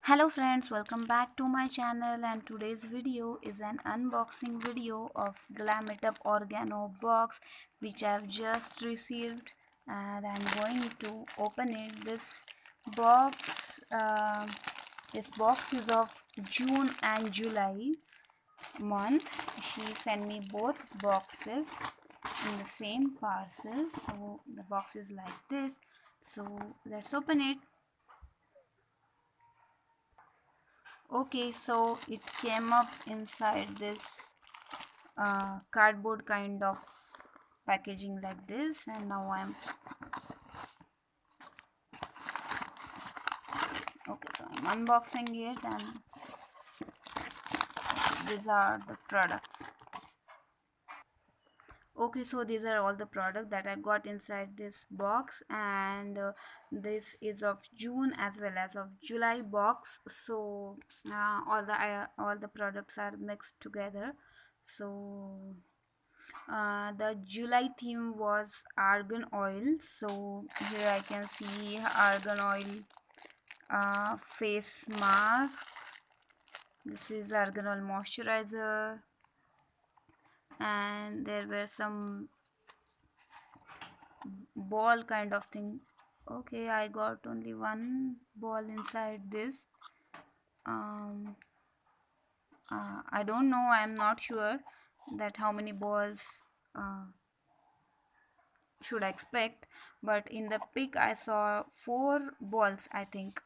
Hello friends, welcome back to my channel, and today's video is an unboxing video of GlamItUp Organo box which I've just received, and I'm going to open it. Box this box is of June and July month. She sent me both boxes in the same parcel, so the box is like this. So let's open it. Okay, so it came up inside this cardboard kind of packaging like this, and now I'm unboxing it, and these are the products. Okay, so these are all the products that I got inside this box, and this is of June as well as of July box. So all the products are mixed together. So the July theme was argan oil. So here I can see argan oil face mask. This is argan oil moisturizer, and there were some ball kind of thing. Okay, I got only one ball inside this. I don't know, I'm not sure that how many balls should I expect, but in the pic I saw 4 balls, I think.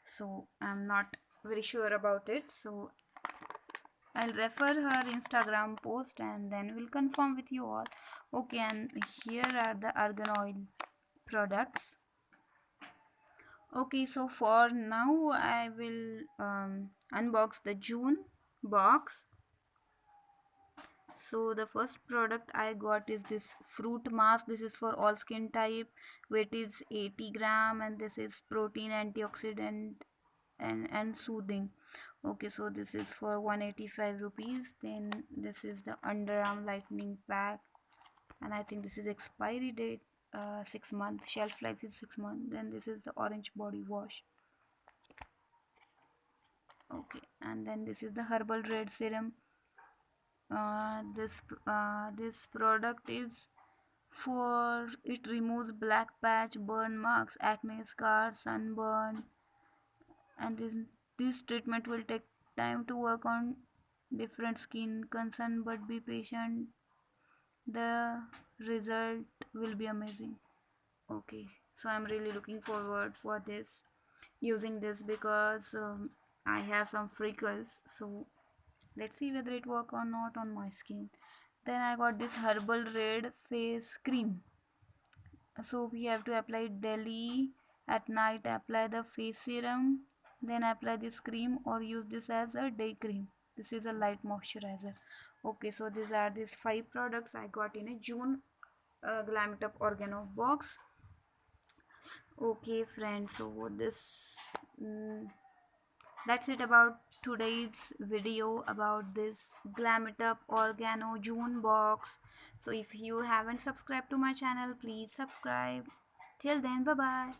So I'm not very sure about it, so I'll refer her Instagram post and then we'll confirm with you all. Okay, and here are the argan oil products. Okay, so for now I will unbox the June box. So the first product I got is this fruit mask. This is for all skin type. Weight is 80 gram, and this is protein, antioxidant, and soothing. Okay, so this is for 185 rupees. Then this is the underarm lightening pack, and I think this is expiry date 6 months, shelf life is 6 months. Then this is the orange body wash. Okay, and then this is the herbal red serum. This product is for, it removes black patch, burn marks, acne scars, sunburn, and this treatment will take time to work on different skin concern, but be patient, the result will be amazing. Okay, so I'm really looking forward for this, using this, because I have some freckles, so let's see whether it work or not on my skin. Then I got this herbal red face cream. So we have to apply it daily. At night apply the face serum, then apply this cream or use this as a day cream. This is a light moisturizer. Okay, so these are these 5 products I got in a June GlamItUp Organo box. Okay friends, so that's it about today's video about this GlamItUp Organo June box. So if you haven't subscribed to my channel, please subscribe. Till then, bye bye.